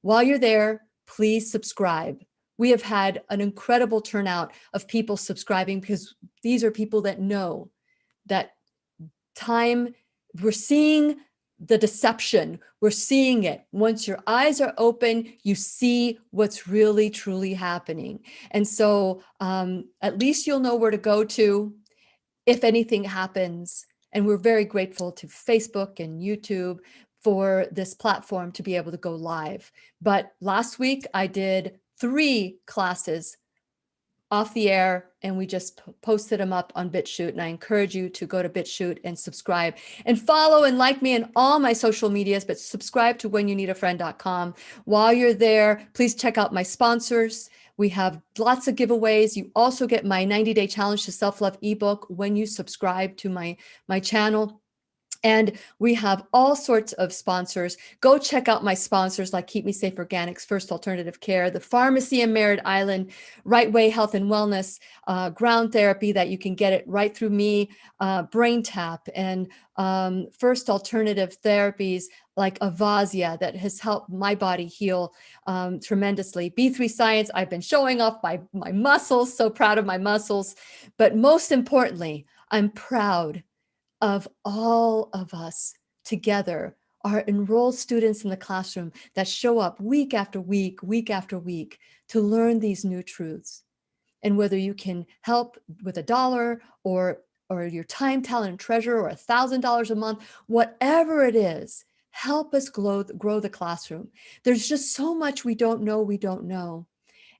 while you're there, please subscribe. We have had an incredible turnout of people subscribing, because these are people that know that we're seeing the deception. We're seeing it. Once your eyes are open, you see what's really, truly happening. And so at least you'll know where to go to if anything happens. And we're very grateful to Facebook and YouTube for this platform to be able to go live. But last week I did 3 classes off the air, and we just posted them up on BitChute. And I encourage you to go to BitChute and subscribe and follow and like me in all my social medias, but subscribe to whenyouneedafriend.com. While you're there, please check out my sponsors. We have lots of giveaways. You also get my 90-day challenge to self-love ebook when you subscribe to my channel. And we have all sorts of sponsors. Go check out my sponsors like Keep Me Safe Organics, First Alternative Care, the Pharmacy in Merritt Island, Right Way Health and Wellness, Ground Therapy that you can get it right through me, Brain Tap, and First Alternative Therapies like Avasia that has helped my body heal tremendously. B3 Science, I've been showing off my muscles, so proud of my muscles. But most importantly, I'm proud of all of us together, our enrolled students in the classroom that show up week after week, week after week to learn these new truths. And whether you can help with $1 or your time, talent, and treasure, or $1,000 a month, whatever it is, help us grow the classroom. There's just so much we don't know.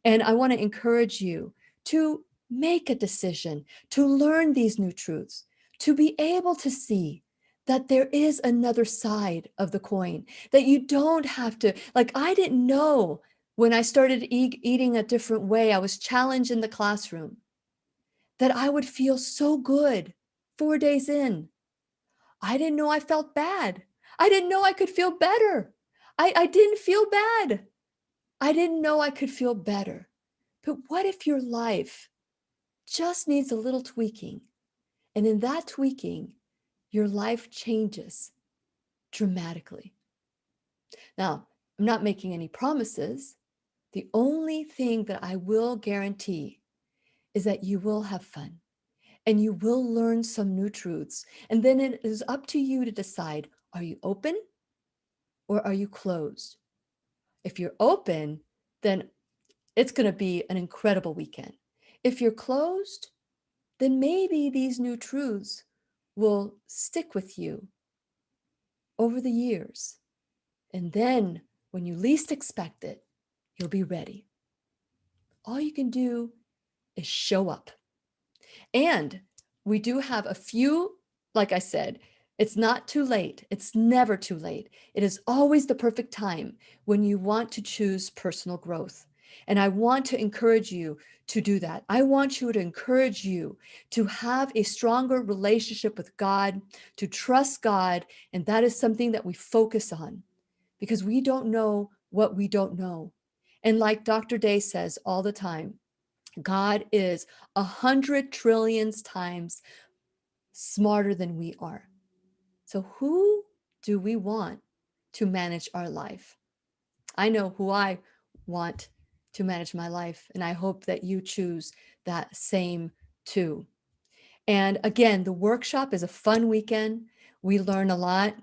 And I want to encourage you to make a decision to learn these new truths, to be able to see that there is another side of the coin, that you don't have to, like I didn't know when I started eating a different way, I was challenged in the classroom, that I would feel so good 4 days in. I didn't know I felt bad. I didn't know I could feel better. I didn't feel bad. I didn't know I could feel better. But what if your life just needs a little tweaking? And in that tweaking, your life changes dramatically. Now, I'm not making any promises. The only thing that I will guarantee is that you will have fun and you will learn some new truths. And then it is up to you to decide, are you open or are you closed? If you're open, then it's going to be an incredible weekend. If you're closed, then maybe these new truths will stick with you over the years. And then when you least expect it, you'll be ready. All you can do is show up. And we do have a few, like I said, it's not too late. It's never too late. It is always the perfect time when you want to choose personal growth. And I want to encourage you to do that. I want to encourage you to have a stronger relationship with God, to trust God. And that is something that we focus on because we don't know what we don't know. And like Dr. Day says all the time, God is 100 trillion times smarter than we are. So who do we want to manage our life? I know who I want to manage my life. And I hope that you choose that same too. And again, the workshop is a fun weekend. We learn a lot.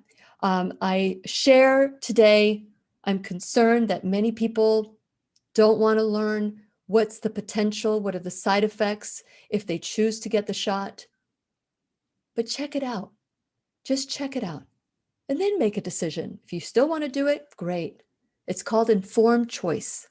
I share today, I'm concerned that many people don't want to learn what's the potential, what are the side effects if they choose to get the shot. But check it out. Just check it out and then make a decision. If you still want to do it, great. It's called informed choice.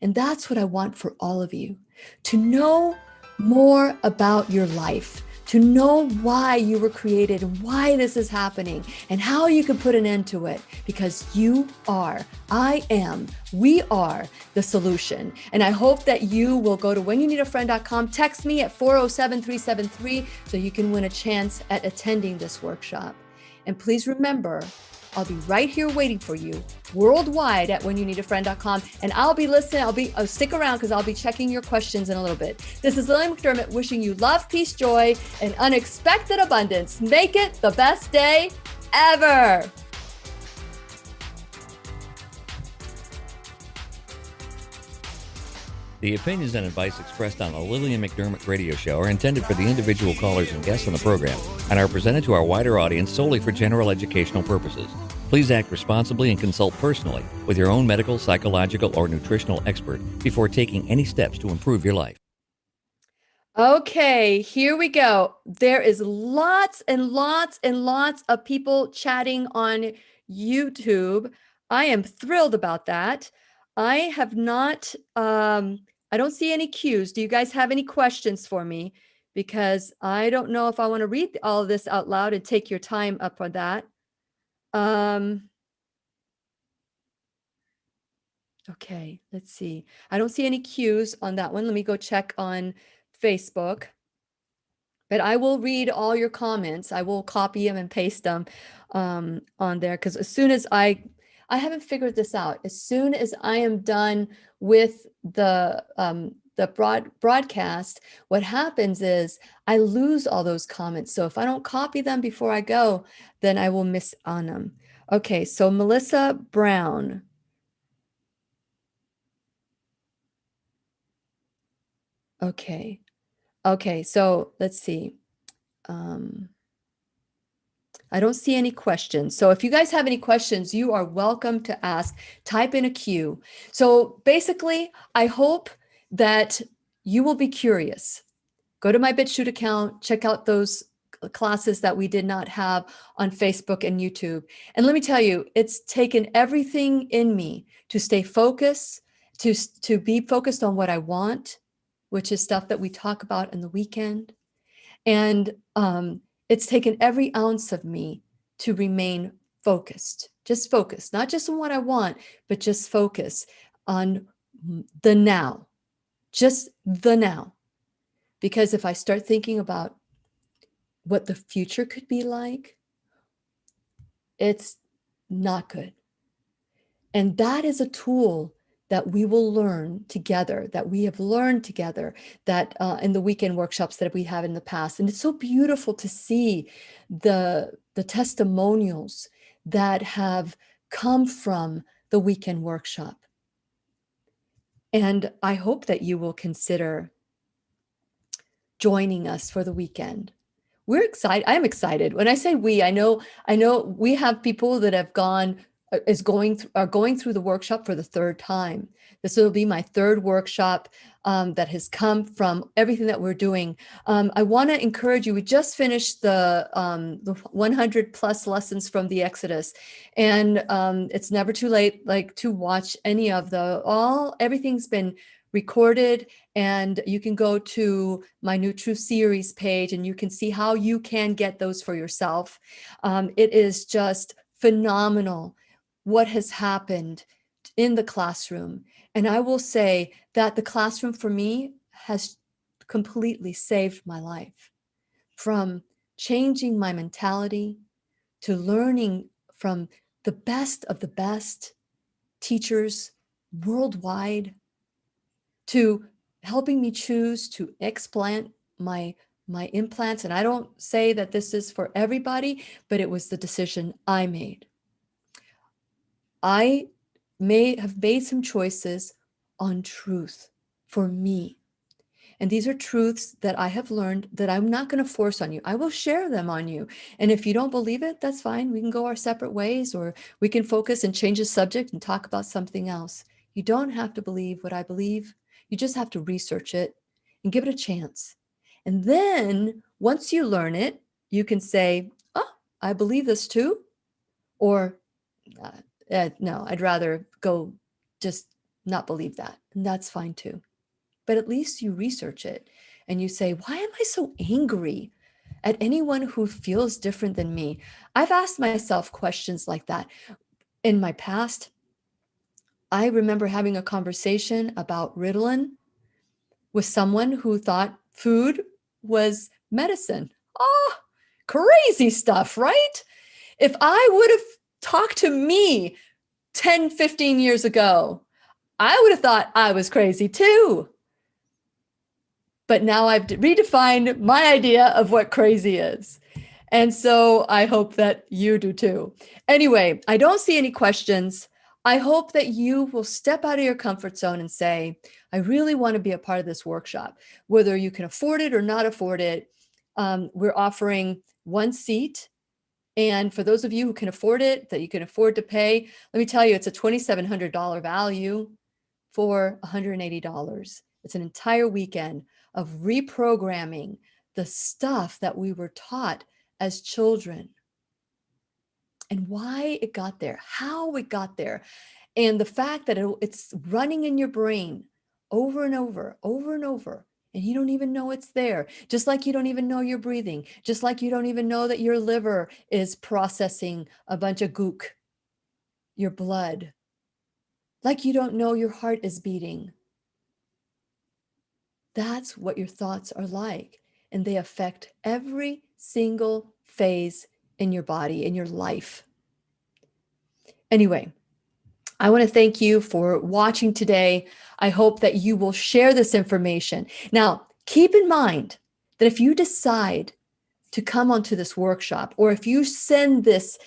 And that's what I want for all of you, to know more about your life, to know why you were created and why this is happening and how you can put an end to it, because you are, I am, we are the solution. And I hope that you will go to whenyouneedafriend.com, text me at 407-373 so you can win a chance at attending this workshop. And please remember, I'll be right here waiting for you worldwide at whenyouneedafriend.com. And I'll be listening. I'll stick around because I'll be checking your questions in a little bit. This is Lillian McDermott wishing you love, peace, joy, and unexpected abundance. Make it the best day ever. The opinions and advice expressed on the Lillian McDermott radio show are intended for the individual callers and guests on the program and are presented to our wider audience solely for general educational purposes. Please act responsibly and consult personally with your own medical, psychological, or nutritional expert before taking any steps to improve your life. Okay, here we go. There is lots and lots and lots of people chatting on YouTube. I am thrilled about that. I have not, I don't see any cues. Do you guys have any questions for me? Because I don't know if I want to read all of this out loud and take your time up on that. Okay, let's see. I don't see any cues on that one. Let me go check on Facebook. But I will read all your comments. I will copy them and paste them on there, because as soon as I haven't figured this out. As soon as I am done with the broadcast, what happens is I lose all those comments. So if I don't copy them before I go, then I will miss on them. Okay, so Melissa Brown. Okay, so let's see. I don't see any questions. So if you guys have any questions, you are welcome to ask. Type in a Q. So basically, I hope that you will be curious. Go to my BitChute account, check out those classes that we did not have on Facebook and YouTube. And let me tell you, it's taken everything in me to stay focused, to be focused on what I want, which is stuff that we talk about in the weekend. And it's taken every ounce of me to remain focused, just focus, not just on what I want, but just focus on the now, just the now. Because if I start thinking about what the future could be like, it's not good. And that is a tool that we will learn together, that we have learned together, that in the weekend workshops that we have in the past. And it's so beautiful to see the testimonials that have come from the weekend workshop. And I hope that you will consider joining us for the weekend. We're excited. I'm excited. When I say we, I know we have people that have are going through the workshop for the third time. This will be my third workshop that has come from everything that we're doing. I want to encourage you. We just finished the 100 plus lessons from the Exodus, and it's never too late, to watch any of everything's been recorded, and you can go to my New Truth series page and you can see how you can get those for yourself. It is just phenomenal what has happened in the classroom. And I will say that the classroom for me has completely saved my life, from changing my mentality to learning from the best of the best teachers worldwide, to helping me choose to explant my implants. And I don't say that this is for everybody, but it was the decision I made. I may have made some choices on truth for me. And these are truths that I have learned that I'm not going to force on you. I will share them on you. And if you don't believe it, that's fine. We can go our separate ways, or we can focus and change the subject and talk about something else. You don't have to believe what I believe. You just have to research it and give it a chance. And then once you learn it, you can say, oh, I believe this too. Or no, I'd rather go just not believe that. And that's fine too. But at least you research it and you say, why am I so angry at anyone who feels different than me? I've asked myself questions like that in my past. I remember having a conversation about Ritalin with someone who thought food was medicine. Oh, crazy stuff, right? If I would have talked to me 10, 15 years ago, I would have thought I was crazy too. But now I've redefined my idea of what crazy is. And so I hope that you do too. Anyway, I don't see any questions. I hope that you will step out of your comfort zone and say, I really want to be a part of this workshop, whether you can afford it or not afford it. We're offering one seat. And for those of you who can afford it, that you can afford to pay, let me tell you, it's a $2,700 value for $180. It's an entire weekend of reprogramming the stuff that we were taught as children and why it got there, how it got there, and the fact that it's running in your brain over and over, over and over, and you don't even know it's there. Just like you don't even know you're breathing, just like you don't even know that your liver is processing a bunch of gook, your blood, like you don't know your heart is beating. That's what your thoughts are like, and they affect every single phase in your body, in your life. Anyway, I want to thank you for watching today. I hope that you will share this information. Now, keep in mind that if you decide to come onto this workshop, or if you send this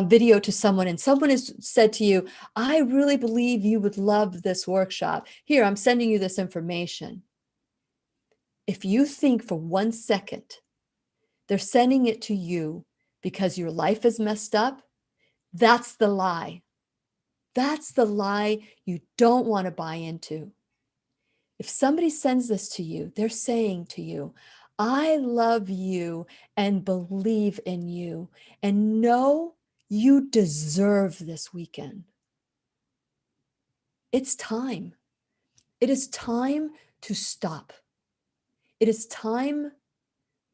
video to someone and someone has said to you, I really believe you would love this workshop. Here, I'm sending you this information. If you think for 1 second they're sending it to you because your life is messed up, that's the lie. That's the lie you don't want to buy into. If somebody sends this to you, they're saying to you, I love you and believe in you and know you deserve this weekend. It's time. It is time to stop. It is time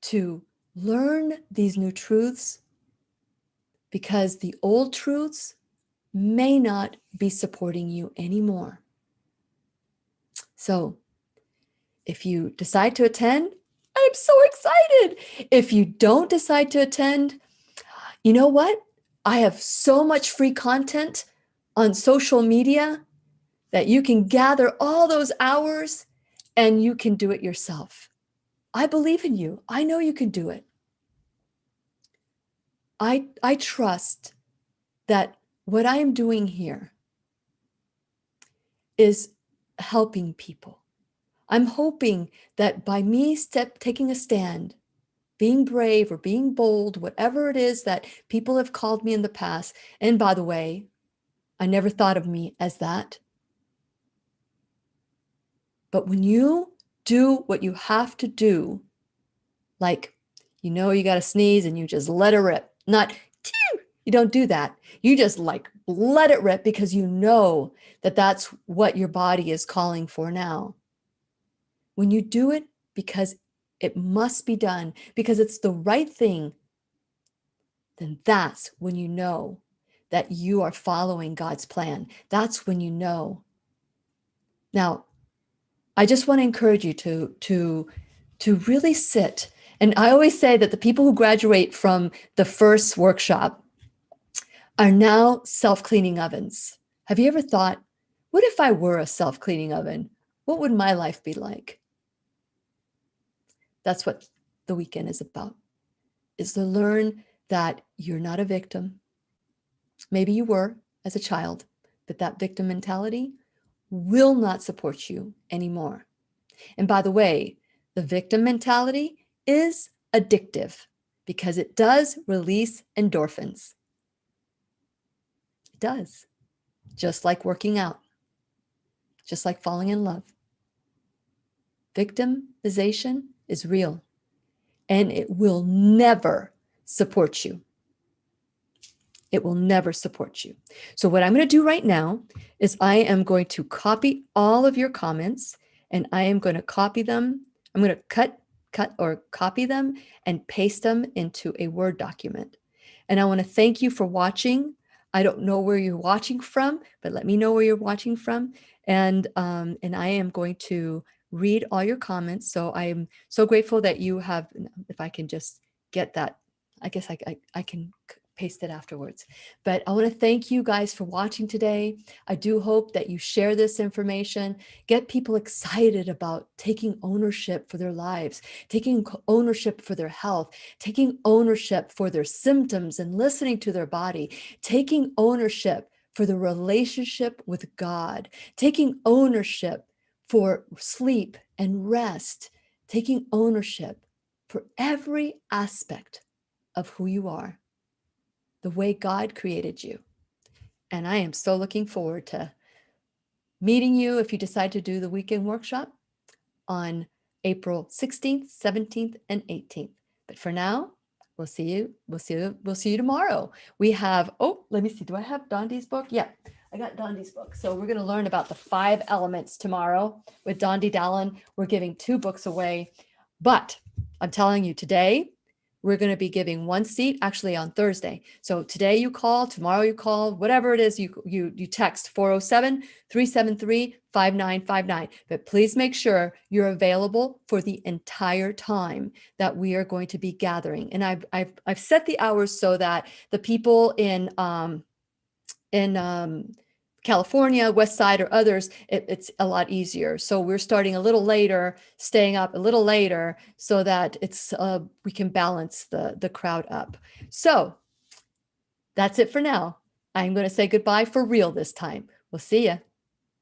to learn these new truths, because the old truths may not be supporting you anymore. So if you decide to attend, I'm so excited. If you don't decide to attend, you know what? I have so much free content on social media that you can gather all those hours and you can do it yourself. I believe in you. I know you can do it. I trust that what I am doing here is helping people. I'm hoping that by me taking a stand, being brave or being bold, whatever it is that people have called me in the past, and by the way, I never thought of me as that. But when you do what you have to do, like, you know, you got to sneeze and you just let it rip, not, you don't do that. You just like let it rip because you know that that's what your body is calling for now. When you do it because it must be done, because it's the right thing, then that's when you know that you are following God's plan. That's when you know. Now, I just want to encourage you to really sit. And I always say that the people who graduate from the first workshop are now self-cleaning ovens. Have you ever thought, what if I were a self-cleaning oven? What would my life be like? That's what the weekend is about, is to learn that you're not a victim. Maybe you were as a child, but that victim mentality will not support you anymore. And by the way, the victim mentality is addictive because it does release endorphins. It does. Just like working out, just like falling in love. Victimization is real and it will never support you. It will never support you. So what I'm going to do right now is I am going to copy all of your comments and I am going to copy them. I'm going to cut or copy them and paste them into a Word document. And I want to thank you for watching. I don't know where you're watching from, but let me know where you're watching from. And I am going to read all your comments. So I am so grateful that you have, if I can just get that, I guess I can paste it afterwards. But I want to thank you guys for watching today. I do hope that you share this information, get people excited about taking ownership for their lives, taking ownership for their health, taking ownership for their symptoms and listening to their body, taking ownership for the relationship with God, taking ownership for sleep and rest, taking ownership for every aspect of who you are, the way God created you. And I am so looking forward to meeting you if you decide to do the weekend workshop on April 16th, 17th, and 18th. But for now, we'll see you tomorrow. We have, let me see, do I have Dondi's book? Yeah, I got Dondi's book. So we're going to learn about the 5 elements tomorrow with Dondi Dallin. We're giving 2 books away, but I'm telling you today, we're going to be giving 1 seat actually on Thursday. So today you call, tomorrow you call, whatever it is, you text 407-373-5959. But please make sure you're available for the entire time that we are going to be gathering. And I've set the hours so that the people in California, West Side, or others, it's a lot easier. So we're starting a little later, staying up a little later, so that it's we can balance the crowd up. So that's it for now. I'm going to say goodbye for real this time. We'll see ya.